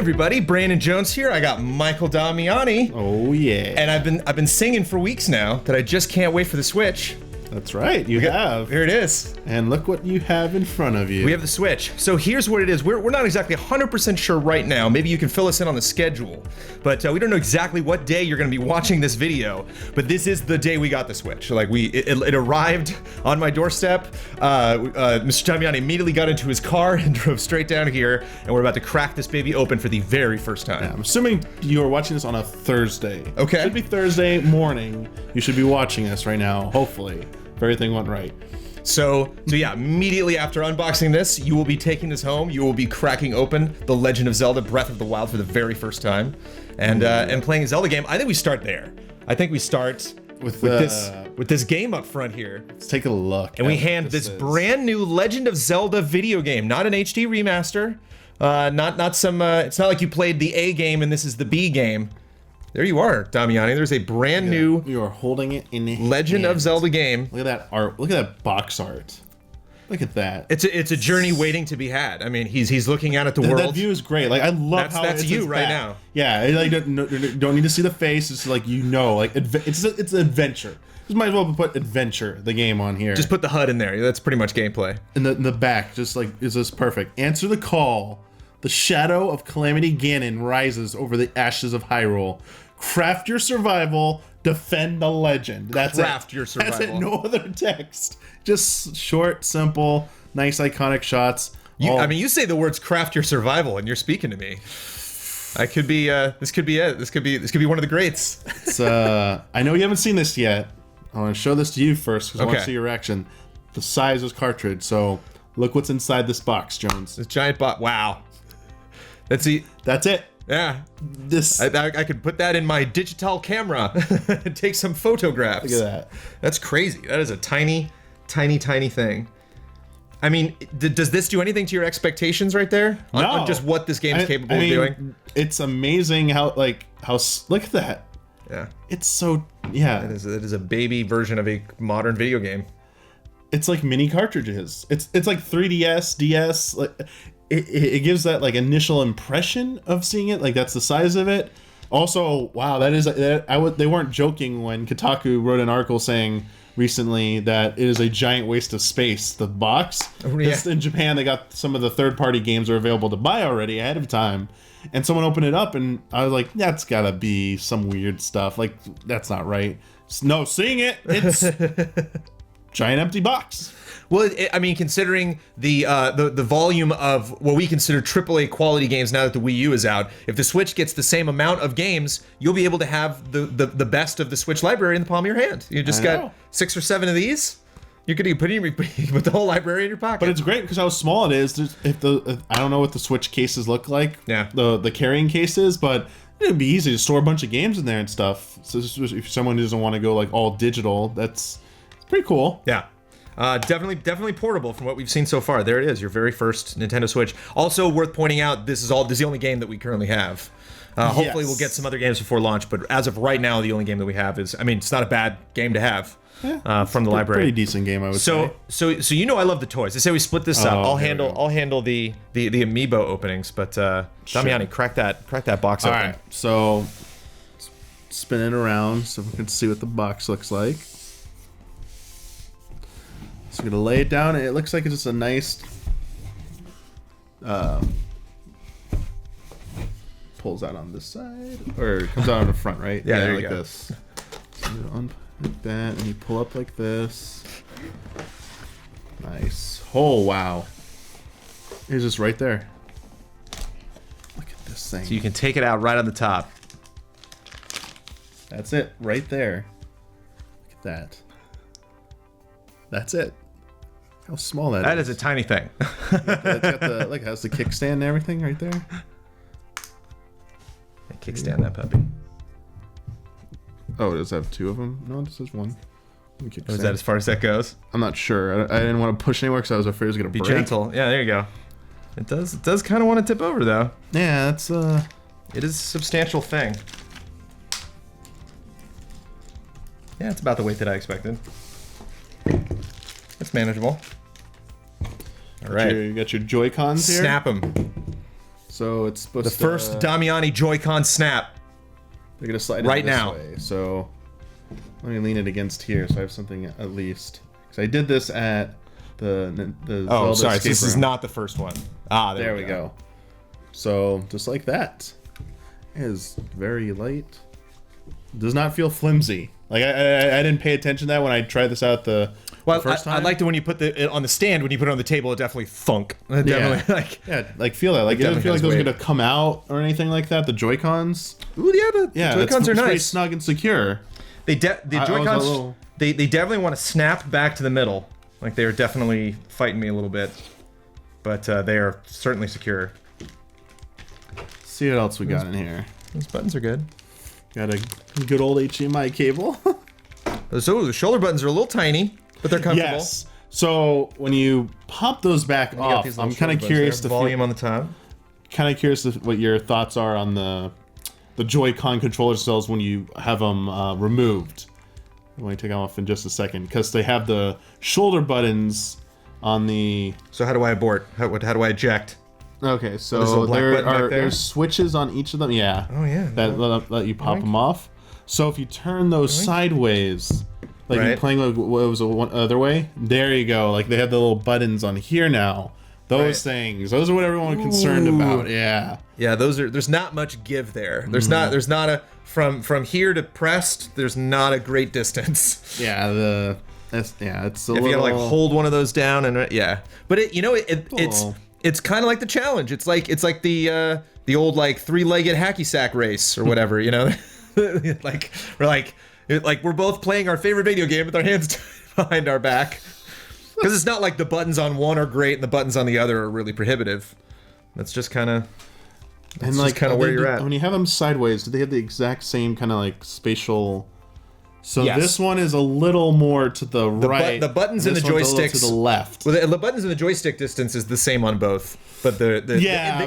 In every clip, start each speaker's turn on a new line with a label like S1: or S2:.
S1: everybody, Brandon Jones here. I got Michael Damiani.
S2: Oh yeah.
S1: And I've been singing for weeks now that I just can't wait for the Switch.
S2: That's right, you have.
S1: Here it is.
S2: And look what you have in front of you.
S1: We have the Switch. So here's what it is. We're not exactly 100% sure right now. Maybe you can fill us in on the schedule. But we don't know exactly what day you're going to be watching this video. But this is the day we got the Switch. Like it arrived on my doorstep. Mr. Damiani immediately got into his car and drove straight down here. And we're about to crack this baby open for the very first time.
S2: Yeah, I'm assuming you are watching this on a Thursday.
S1: Okay.
S2: It should be Thursday morning. You should be watching this right now, hopefully. If everything went right.
S1: So yeah, immediately after unboxing this, you will be taking this home. You will be cracking open The Legend of Zelda: Breath of the Wild for the very first time, and playing a Zelda game. I think we start there. I think we start with this game up front here.
S2: Let's take a look.
S1: And we hand this brand new Legend of Zelda video game, not an HD remaster, not some. It's not like you played the A game and this is the B game. There you are, Damiani. There's a brand new.
S2: You are holding it in
S1: Legend of Zelda game.
S2: Look at that art. Look at that box art. Look at that.
S1: It's a journey waiting to be had. I mean, he's looking out at the world.
S2: That view is great. Like I love how
S1: that's you right now.
S2: Yeah, like don't need to see the face. It's like like it's an adventure. Just might as well put adventure the game on here.
S1: Just put the HUD in there. That's pretty much gameplay.
S2: In the back, just like is this perfect? Answer the call. The shadow of Calamity Ganon rises over the ashes of Hyrule. Craft your survival, defend the legend. That's
S1: Craft your survival.
S2: That's it, no other text. Just short, simple, nice iconic shots.
S1: I mean, you say the words craft your survival and you're speaking to me. I could be, this could be it. This could be one of the greats.
S2: It's, I know you haven't seen this yet. I want to show this to you first because I want to see your reaction. The size of this cartridge. So look what's inside this box, Jones.
S1: This giant box. Wow. That's it. Yeah. I could put that in my digital camera and take some photographs.
S2: Look at that.
S1: That's crazy. That is a tiny, tiny, tiny thing. I mean, does this do anything to your expectations right there?
S2: No.
S1: On just what this game is capable of doing?
S2: It's amazing how look at that.
S1: Yeah.
S2: It's so, yeah.
S1: It is a baby version of a modern video game.
S2: It's like mini cartridges. It's like 3DS, DS, like it gives that like initial impression of seeing it, like that's the size of it. Also, wow, they weren't joking when Kotaku wrote an article saying recently that it is a giant waste of space. The box, in Japan, they got some of the third-party games are available to buy already ahead of time, and someone opened it up, and I was like, that's gotta be some weird stuff. Like that's not right. No, seeing it's giant empty box.
S1: Well, I mean, considering the volume of what we consider AAA quality games now that the Wii U is out, if the Switch gets the same amount of games, you'll be able to have the best of the Switch library in the palm of your hand. You just got 6 or 7 of these. You could put the whole library in your pocket.
S2: But it's great because how small it is. If I don't know what the Switch cases look like. Yeah. The carrying cases, but it'd be easy to store a bunch of games in there and stuff. So if someone doesn't want to go like all digital, it's pretty cool.
S1: Yeah. Definitely portable from what we've seen so far. There it is, your very first Nintendo Switch. Also worth pointing out, this is the only game that we currently have. Hopefully we'll get some other games before launch, but as of right now, the only game that we have is, I mean, it's not a bad game to have from the library.
S2: Pretty decent game, I would say.
S1: So you know I love the toys. I say we split this up. I'll handle the Amiibo openings, but Damiani, crack that box open.
S2: All right, so spin it around so we can see what the box looks like. So I'm gonna lay it down, and it looks like it's just a nice pulls out on this side, or it comes out on the front, right?
S1: Yeah, there you
S2: like
S1: go.
S2: This. So you unput that, and you pull up like this. Nice. Oh wow! It's just right there. Look at this thing.
S1: So you can take it out right on the top.
S2: That's it, right there. Look at that. That's it. How small that is.
S1: That is a tiny thing.
S2: It's got the, like, has the kickstand and everything right there.
S1: Kickstand that puppy.
S2: Oh, does it have 2 of them? No, it just has 1.
S1: Is that as far as that goes?
S2: I'm not sure. I didn't want to push anywhere because I was afraid it was going to break.
S1: Be gentle. Yeah, there you go. It does kind of want to tip over though.
S2: Yeah, it's
S1: it is a substantial thing. Yeah, it's about the weight that I expected. It's manageable. All right.
S2: You got your Joy-Cons here.
S1: Snap them.
S2: So it's supposed
S1: The
S2: to...
S1: first Damiani Joy-Con snap.
S2: We're gonna slide
S1: right
S2: it this
S1: now.
S2: way. So let me lean it against here so I have something at least. Because I did this at the
S1: Oh,
S2: Zelda
S1: sorry.
S2: escape
S1: This is
S2: room.
S1: not the first one. Ah,
S2: There we go. So just like that. It is very light. Does not feel flimsy. Like I didn't pay attention to that when I tried this out the first time.
S1: I liked it when you put it on the stand. When you put it on the table, it definitely thunk. It definitely like.
S2: Yeah, like feel that. Like it doesn't feel like
S1: has
S2: those are
S1: weight.
S2: gonna come out or anything like that. The Joy-Cons.
S1: Ooh, yeah, the Joy-Cons are
S2: it's pretty
S1: nice.
S2: snug and secure.
S1: The
S2: I was a
S1: Joy-Cons,
S2: little-
S1: they definitely want to snap back to the middle. Like they are definitely fighting me a little bit, but they are certainly secure.
S2: See what else we got in here.
S1: Those buttons are good.
S2: Got a good old HDMI cable.
S1: So the shoulder buttons are a little tiny, but they're comfortable.
S2: Yes. So when you pop those back
S1: You got
S2: off,
S1: these little
S2: I'm kind of
S1: shoulder buttons
S2: curious
S1: there.
S2: to
S1: Volume on the top.
S2: what your thoughts are on the Joy-Con controller cells when you have them removed. I'm going to take them off in just a second because they have the shoulder buttons on the.
S1: So how do I abort? How do I eject?
S2: Okay,
S1: there's a
S2: so
S1: black button back there?
S2: there's switches on each of them. Yeah.
S1: Oh, yeah.
S2: That let you pop
S1: Yoink.
S2: them off. So if you turn those sideways, like you're
S1: Right.
S2: playing like what was the one other way, there you go. Like they have the little buttons on here now. Those
S1: Right.
S2: things. Those are what everyone was concerned about. Yeah.
S1: Yeah, there's not much give there. There's
S2: Mm-hmm.
S1: not a from here to pressed. There's not a great distance.
S2: Yeah. It's a
S1: If
S2: little.
S1: you gotta like hold one of those down and yeah, but
S2: Cool.
S1: it's kind of like the challenge. It's like the old like 3-legged hacky sack race or whatever. You know, like we're both playing our favorite video game with our hands behind our back. Because it's not like the buttons on one are great and the buttons on the other are really prohibitive. That's just kind of where you're at.
S2: When you have them sideways, do they have the exact same kind of like spatial? So
S1: Yes.
S2: this one is a little more to the right.
S1: the buttons
S2: and
S1: and the
S2: this one's a little
S1: joysticks
S2: to the left.
S1: Well, the buttons and the joystick distance is the same on both, but the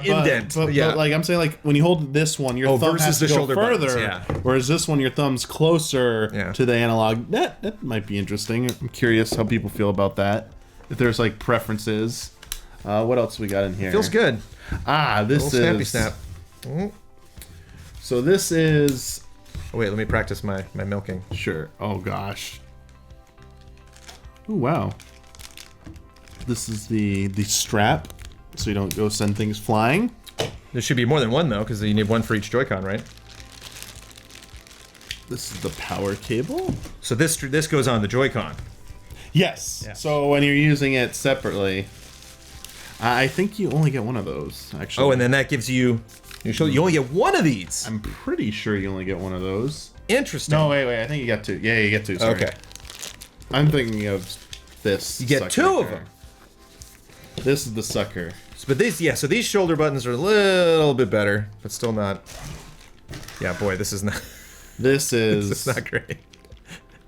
S1: indent.
S2: But
S1: Yeah,
S2: like I'm saying, like when you hold this one, your thumb
S1: versus
S2: has to
S1: the
S2: go
S1: shoulder buttons,
S2: further,
S1: yeah.
S2: whereas this one, your thumb's closer
S1: Yeah.
S2: to the analog. That might be interesting. I'm curious how people feel about that. If there's like preferences. What else we got in here?
S1: feels good.
S2: This is
S1: Little snappy snap. Mm.
S2: So this is
S1: Oh, wait, let me practice my milking.
S2: sure. Oh gosh. Oh wow. This is the strap, so you don't go send things flying.
S1: There should be more than one though, because you need one for each Joy-Con, right?
S2: This is the power cable.
S1: So this goes on the Joy-Con.
S2: Yes.
S1: Yeah.
S2: So when you're using it separately, I think you only get one of those. Actually.
S1: Oh, and then that gives you you only get one of these.
S2: I'm pretty sure you only get one of those.
S1: Interesting.
S2: No, wait. I think you got two. Yeah, you get two. Sorry.
S1: Okay.
S2: I'm thinking of this.
S1: You get
S2: sucker
S1: two of
S2: here.
S1: them.
S2: This is the sucker.
S1: But so these shoulder buttons are a little bit better, but still not. Yeah, boy, this is not.
S2: This is
S1: This is not great.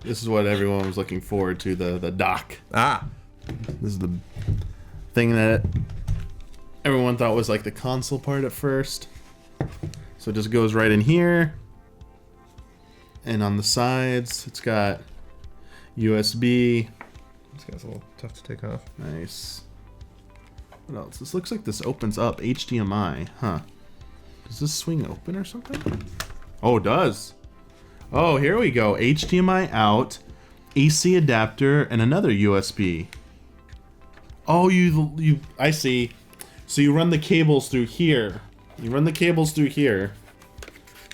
S2: This is what everyone was looking forward to. The dock.
S1: Ah,
S2: This is the thing that everyone thought was like the console part at first. So it just goes right in here. And on the sides, it's got USB.
S1: this guy's a little tough to take off.
S2: Nice. What else? This looks like this opens up HDMI. Huh. Does this swing open or something? Oh, it does. Oh, here we go. HDMI out, AC adapter, and another USB. Oh, I see. So you run the cables through here. You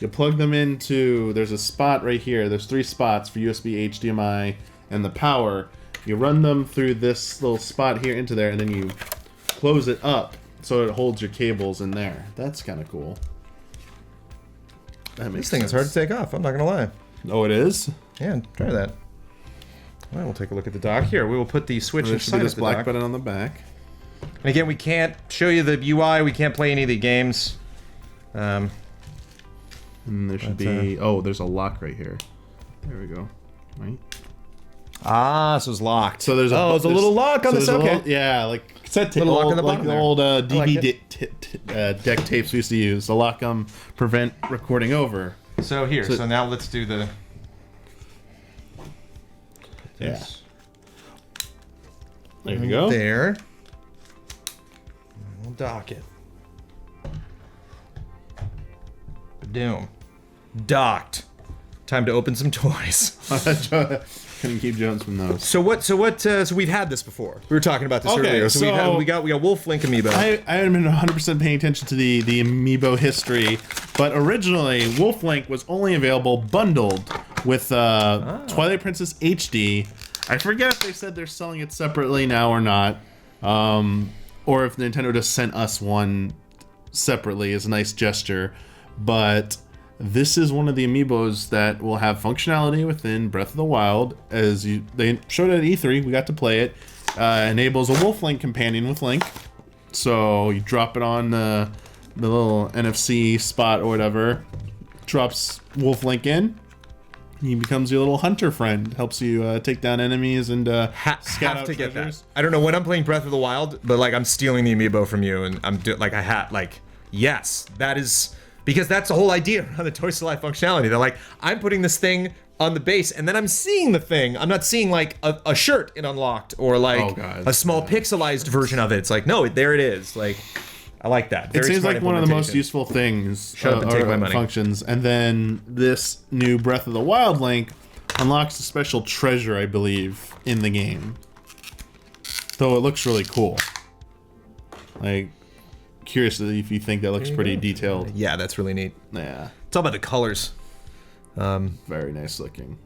S2: plug them into, there's a spot right here. There's 3 spots for USB, HDMI, and the power. You run them through this little spot here into there, and then you close it up so it holds your cables in there. That's kind of cool. That makes
S1: This thing is hard to take off. I'm not gonna lie.
S2: Oh, it is?
S1: Yeah, try that. All right, we'll take a look at the dock here. We will put the switch
S2: There should be
S1: inside
S2: this
S1: of the
S2: black
S1: dock.
S2: button on the back.
S1: And again, we can't show you the UI. We can't play any of the games.
S2: And there should
S1: But,
S2: be... Oh, there's a lock right here. There we go. Right?
S1: So it's locked.
S2: So there's
S1: there's a little lock on
S2: so
S1: this.
S2: there's a
S1: Okay.
S2: little- yeah, like cassette tape.
S1: Little lock on the
S2: like
S1: bottom
S2: the
S1: there.
S2: old
S1: like
S2: DVD deck tapes we used to use. The lock prevent recording over.
S1: So here.
S2: So-
S1: So now let's do the.
S2: Yeah.
S1: This.
S2: There we go.
S1: There. We'll dock it. Doom. Docked. Time to open some toys.
S2: Couldn't keep Jones from those.
S1: So we've had this before. We were talking about this earlier. So we got Wolf Link Amiibo.
S2: I haven't been 100% paying attention to the Amiibo history, but originally Wolf Link was only available bundled with Twilight Princess HD. I forget if they said they're selling it separately now or not, or if Nintendo just sent us one separately as a nice gesture, but this is one of the amiibos that will have functionality within Breath of the Wild. They showed it at E3, we got to play it. Enables a Wolf Link companion with Link. So you drop it on the little NFC spot or whatever, drops Wolf Link in. He becomes your little hunter friend, helps you take down enemies and scout out treasures.
S1: I don't know when I'm playing Breath of the Wild, but like I'm stealing the amiibo from you, and yes, that is because that's the whole idea of the Toys to Life functionality. They're like, I'm putting this thing on the base, and then I'm seeing the thing. I'm not seeing like a shirt in Unlocked or like a small pixelized version of it. It's like, no, there it is. Like, I like that.
S2: It seems like one of the most useful things.
S1: Shut up and take my money.
S2: Functions. And then this new Breath of the Wild Link unlocks a special treasure, I believe, in the game. Though it looks really cool. Like, curious if you think that looks pretty detailed.
S1: Yeah, that's really neat.
S2: Yeah.
S1: It's all about the colors.
S2: Very nice looking.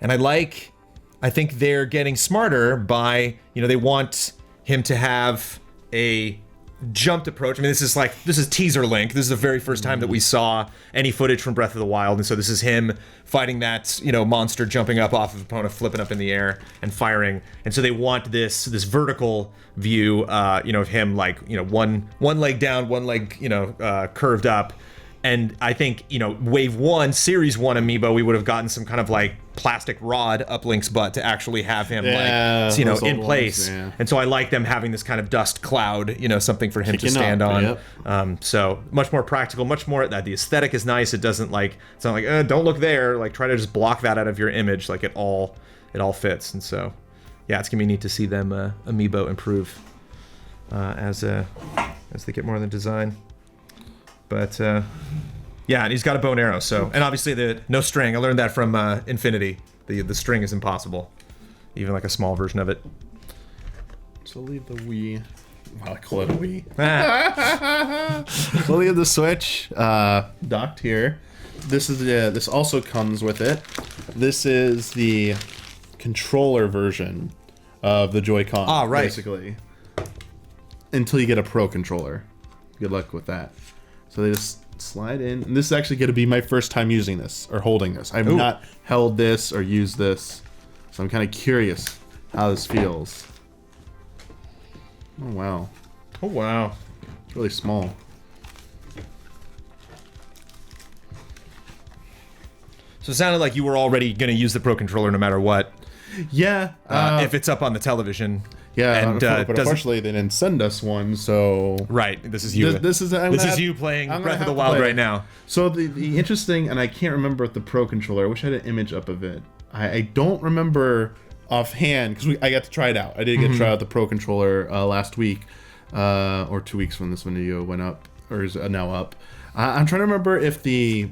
S1: And I think they're getting smarter by, they want him to have a jumped approach. I mean, this is teaser Link. This is the very first time that we saw any footage from Breath of the Wild, and so this is him fighting that, monster jumping up off of opponent, flipping up in the air and firing. And so they want this vertical view, of him like, one leg down, one leg, curved up. And I think, Wave 1, Series 1 Amiibo, we would have gotten some kind of like plastic rod up Link's butt to actually have him in place. Yeah. And so I like them having this kind of dust cloud, something for him to stand on. Yep. So much more practical, much more that the aesthetic is nice. It doesn't like, it's not like, don't look there. Like try to just block that out of your image. Like it all fits. And so, yeah, it's gonna be neat to see them Amiibo improve as they get more in the design. But yeah, and he's got a bow and arrow. So, and obviously no string. I learned that from Infinity. The string is impossible, even like a small version of it.
S2: So leave the Wii. I call it a Wii. So leave the Switch docked here. This also comes with it. This is the controller version of the Joy-Con.
S1: Ah, right.
S2: Basically, until you get a Pro controller. Good luck with that. So they just slide in. And this is actually going to be my first time using this or holding this. I've not held this or used this. So I'm kind of curious how this feels. Oh, wow.
S1: Oh, wow.
S2: It's really small.
S1: So it sounded like you were already going to use the Pro controller no matter what.
S2: Yeah.
S1: If it's up on the television.
S2: Yeah,
S1: and
S2: but unfortunately they didn't send us one, so...
S1: Right, this is you.
S2: This is
S1: you playing Breath of the Wild right now.
S2: So the interesting, and I can't remember the Pro controller, I wish I had an image up of it. I don't remember offhand, because I got to try it out. I did get to try out the Pro controller last week, or 2 weeks when this video went up, or is now up. I'm trying to remember if the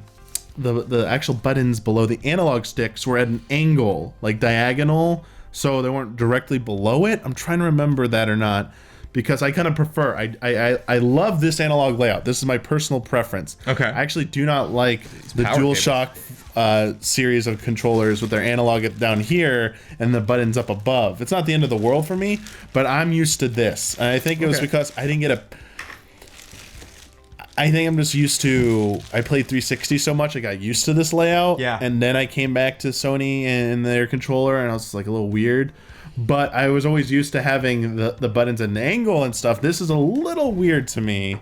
S2: actual buttons below the analog sticks were at an angle, like diagonal, so they weren't directly below it. I'm trying to remember that or not, because I kind of prefer. I love this analog layout. This is my personal preference.
S1: Okay.
S2: I actually do not like the DualShock series of controllers with their analog down here and the buttons up above. It's not the end of the world for me, but I'm used to this. And I think it was because I didn't get I think I'm just used to... I played 360 so much, I got used to this layout.
S1: Yeah.
S2: And then I came back to Sony and their controller, and I was like a little weird. But I was always used to having the buttons at an angle and stuff. This is a little weird to me.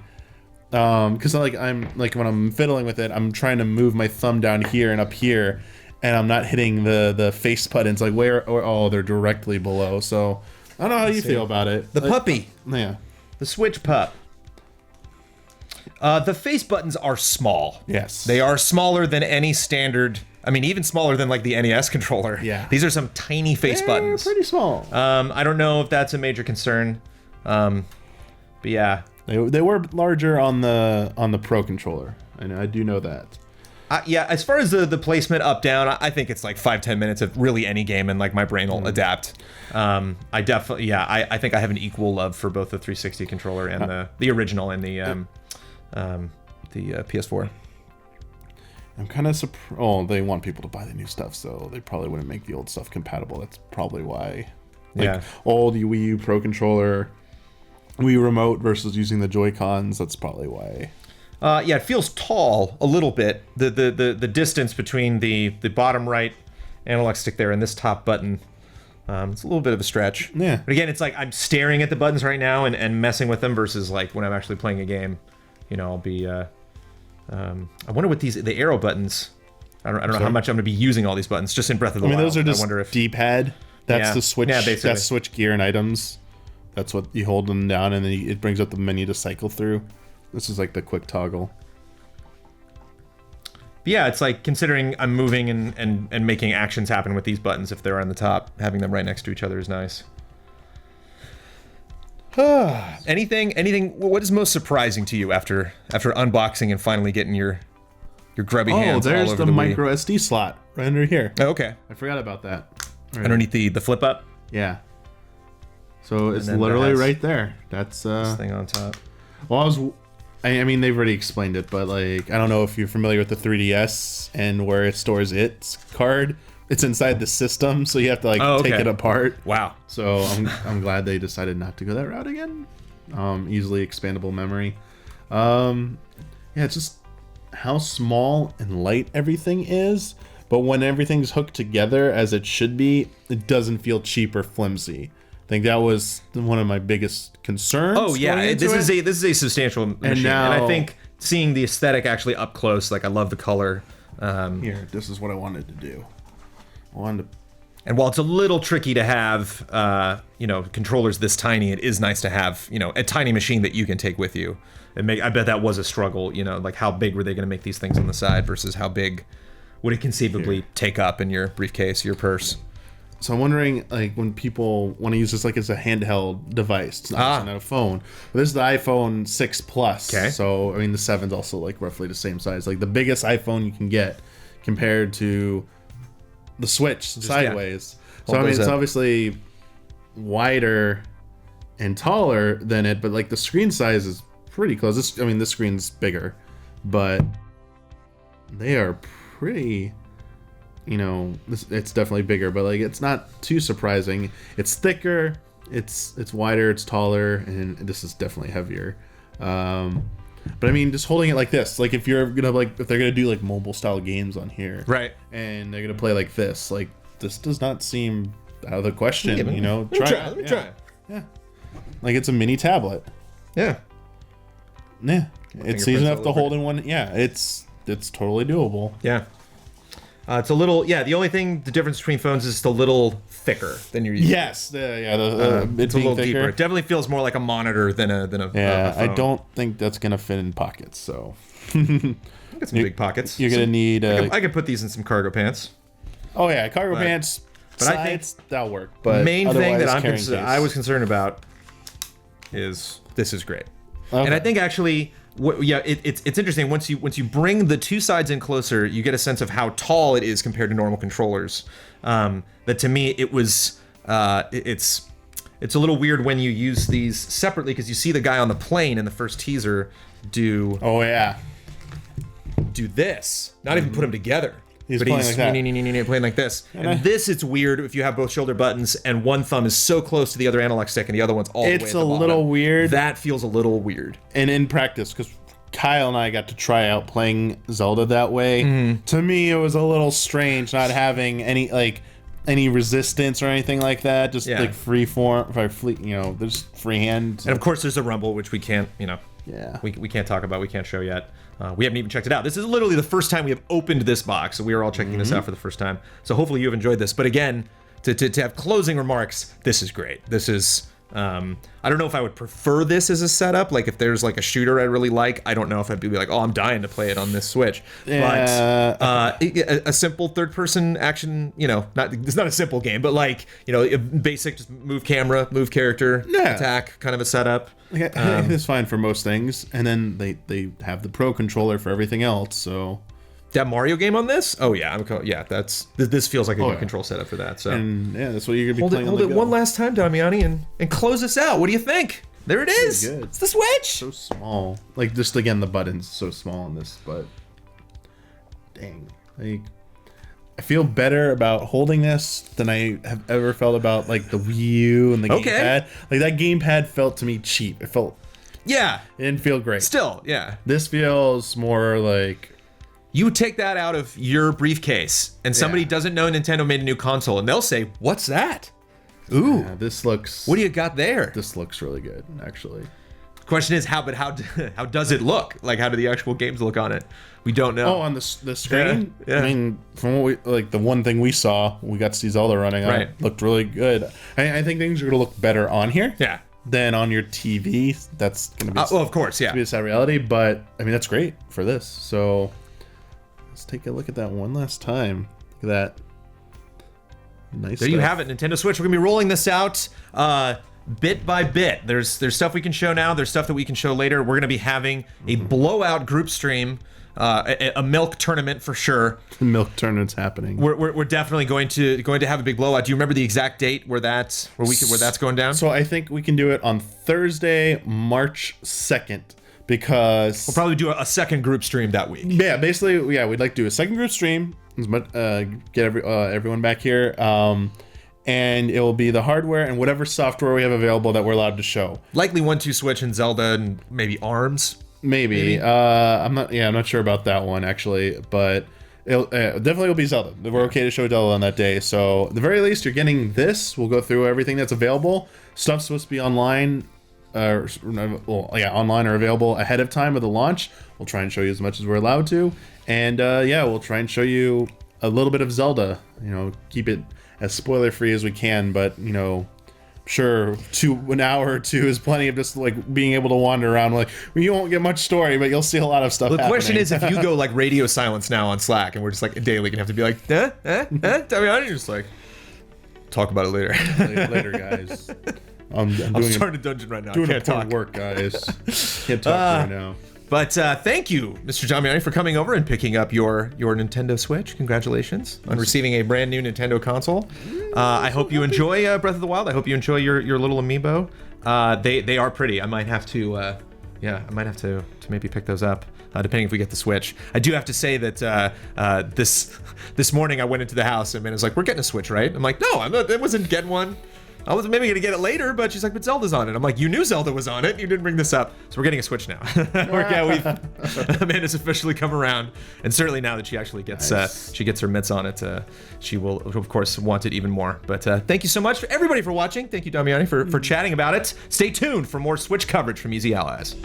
S2: Because I'm like when I'm fiddling with it, I'm trying to move my thumb down here and up here, and I'm not hitting the face buttons like they're directly below. So I don't know how you feel about it.
S1: The puppy.
S2: Yeah.
S1: The Switch pup. The face buttons are small.
S2: Yes.
S1: They are smaller than any standard... I mean, even smaller than like the NES controller.
S2: Yeah.
S1: These are some tiny face buttons.
S2: They're pretty small.
S1: I don't know if that's a major concern. But yeah.
S2: They were larger on the Pro controller. I do know that.
S1: Yeah, as far as the placement up down, I think it's like 5-10 minutes of really any game, and like my brain will adapt. I definitely, I think I have an equal love for both the 360 controller and the original and the PS4.
S2: I'm kind of surprised. Oh, they want people to buy the new stuff, so they probably wouldn't make the old stuff compatible. That's probably why. Like, old Wii U Pro controller, Wii Remote versus using the Joy-Cons. That's probably why.
S1: Yeah, it feels tall a little bit. The distance between the bottom right analog stick there and this top button, it's a little bit of a stretch.
S2: Yeah.
S1: But again, it's like I'm staring at the buttons right now and messing with them versus like when I'm actually playing a game. You know, I'll be. I wonder what the arrow buttons. I don't know how much I'm going to be using all these buttons just in Breath of the Wild.
S2: Those are just
S1: I wonder if
S2: D-pad. That's the switch.
S1: Yeah, basically.
S2: That's switch gear and items. That's what you hold them down, and then it brings up the menu to cycle through. This is like the quick toggle.
S1: Yeah, it's like considering I'm moving and making actions happen with these buttons if they're on the top, having them right next to each other is nice. Anything? What is most surprising to you after unboxing and finally getting your grubby hands all over the Wii?
S2: Oh, there's the micro SD slot right under here.
S1: Oh, okay.
S2: I forgot about that. Right.
S1: Underneath the flip up?
S2: Yeah. So it's literally right there. That's
S1: this thing on top.
S2: Well, I mean, they've already explained it, but like, I don't know if you're familiar with the 3DS and where it stores its card. It's inside the system, so you have to like take it apart.
S1: Wow.
S2: So I'm glad they decided not to go that route again. Easily expandable memory. Yeah, it's just how small and light everything is, but when everything's hooked together as it should be, it doesn't feel cheap or flimsy. I think that was one of my biggest concerns.
S1: Oh yeah, this is a substantial machine, and I think seeing the aesthetic actually up close, like I love the color.
S2: Here, this is what I wanted to do.
S1: And while it's a little tricky to have, controllers this tiny, it is nice to have, a tiny machine that you can take with you. I bet that was a struggle, like how big were they going to make these things on the side versus how big would it conceivably take up in your briefcase, your purse.
S2: So I'm wondering, like, when people want to use this like as a handheld device, it's not a phone. But this is the iPhone 6 Plus.
S1: Okay.
S2: So I mean, the 7's also like roughly the same size, like the biggest iPhone you can get compared to the Switch sideways. So I mean, it's obviously wider and taller than it, but like the screen size is pretty close. This screen's bigger, but they are pretty. It's definitely bigger, but like it's not too surprising. It's thicker, it's wider, it's taller, and this is definitely heavier. But I mean, just holding it like this, like if they're gonna do like mobile style games on here,
S1: right?
S2: And they're gonna play like this does not seem out of the question.
S1: Let me try.
S2: Yeah, like it's a mini tablet.
S1: Yeah.
S2: It's easy enough to hold in one. Yeah, it's totally doable.
S1: Yeah. It's a little, the difference between phones is just a little thicker than you're used to.
S2: Yes, it's a little thicker.
S1: Deeper. It definitely feels more like a monitor than a
S2: yeah,
S1: phone.
S2: I don't think that's going to fit in pockets, so.
S1: Got some big pockets.
S2: You're going to need...
S1: I could put these in some cargo pants.
S2: Oh, yeah, cargo pants,
S1: but
S2: sides,
S1: I think
S2: that'll work. But
S1: the main thing that I was concerned about is this is great. Okay. And I think actually... it's interesting. Once you bring the two sides in closer, you get a sense of how tall it is compared to normal controllers. That to me, it was it's a little weird when you use these separately because you see the guy on the plane in the first teaser do this, not even put them together.
S2: He's playing like that.
S1: Playing like this. And this, it's weird if you have both shoulder buttons and one thumb is so close to the other analog stick and the other one's all the way at the bottom.
S2: It's a little weird.
S1: That feels a little weird.
S2: And in practice, because Kyle and I got to try out playing Zelda that way, to me it was a little strange not having any resistance or anything like that. Just like free form, there's freehand.
S1: And of course there's a rumble, which we can't,
S2: Yeah.
S1: We can't talk about, we can't show yet. We haven't even checked it out. This is literally the first time we have opened this box, so we are all checking this out for the first time. So hopefully you have enjoyed this. But again, to have closing remarks, this is great. This is I don't know if I would prefer this as a setup. Like if there's like a shooter I really like, I don't know if I'd be like, oh, I'm dying to play it on this Switch.
S2: Yeah.
S1: But a simple third-person action, it's not a simple game, but like, a basic just move camera, move character, attack kind of a setup.
S2: It's fine for most things. And then they have the Pro Controller for everything else, so...
S1: That Mario game on this? Oh yeah, this feels like a good control setup for that. So
S2: and that's what you're gonna be playing.
S1: Hold it one last time, Damiani, and close us out. What do you think? There it is.
S2: Good.
S1: It's the Switch.
S2: So small. Like just again, the buttons so small on this, but dang, like I feel better about holding this than I have ever felt about like the Wii U and the gamepad. Like that gamepad felt to me cheap. It felt it didn't feel great.
S1: Still, yeah.
S2: This feels more like.
S1: You take that out of your briefcase, and somebody doesn't know Nintendo made a new console, and they'll say, "What's that?" Ooh,
S2: this looks.
S1: What do you got there?
S2: This looks really good, actually.
S1: Question is, how does it look? Like, how do the actual games look on it? We don't know.
S2: Oh, on the screen.
S1: Yeah.
S2: I mean, from what the one thing we saw, we got to see Zelda running on it. Looked really good. I think things are gonna look better on here.
S1: Yeah.
S2: Than on your TV. That's gonna be.
S1: Well, of course, yeah.
S2: Be a sad reality, but I mean that's great for this. So. Let's take a look at that one last time. Look at that. Nice.
S1: There you have it, Nintendo Switch. We're gonna be rolling this out bit by bit. There's stuff we can show now. There's stuff that we can show later. We're gonna be having a blowout group stream, a milk tournament for sure.
S2: The milk tournament's happening.
S1: We're definitely going to have a big blowout. Do you remember the exact date where that's going down?
S2: So I think we can do it on Thursday, March 2nd. Because
S1: we'll probably do a second group stream that week.
S2: Yeah, basically, we'd like to do a second group stream, get everyone back here, and it will be the hardware and whatever software we have available that we're allowed to show.
S1: Likely 1-2 Switch and Zelda and maybe ARMS.
S2: Maybe. I'm not sure about that one actually, but it definitely will be Zelda. We're okay to show Zelda on that day. So at the very least, you're getting this. We'll go through everything that's available. Stuff's supposed to be online. Online or available ahead of time of the launch. We'll try and show you as much as we're allowed to, and we'll try and show you a little bit of Zelda. Keep it as spoiler free as we can, but sure, an hour or two is plenty of just like being able to wander around. Like you won't get much story, but you'll see a lot of stuff.
S1: The question is, if you go like radio silence now on Slack, and we're just like daily gonna have to be like, you're just like, talk about it later.
S2: Later, guys. I'm
S1: starting a dungeon right now.
S2: Doing
S1: I can't talk.
S2: Work, guys. Can't talk right now.
S1: But thank you, Mr. Damiani, for coming over and picking up your Nintendo Switch. Congratulations on receiving a brand new Nintendo console. I hope you enjoy Breath of the Wild. I hope you enjoy your little amiibo. They are pretty. I might have to maybe pick those up. Depending if we get the Switch. I do have to say that this morning I went into the house and was like, "We're getting a Switch, right?" I'm like, "No, I wasn't getting one. I was maybe gonna get it later," but she's like, "But Zelda's on it." I'm like, "You knew Zelda was on it. You didn't bring this up." So we're getting a Switch now. Amanda's officially come around, and certainly now that she actually gets she gets her mitts on it, she will of course want it even more. But thank you so much for everybody for watching. Thank you, Damiani, for chatting about it. Stay tuned for more Switch coverage from Easy Allies.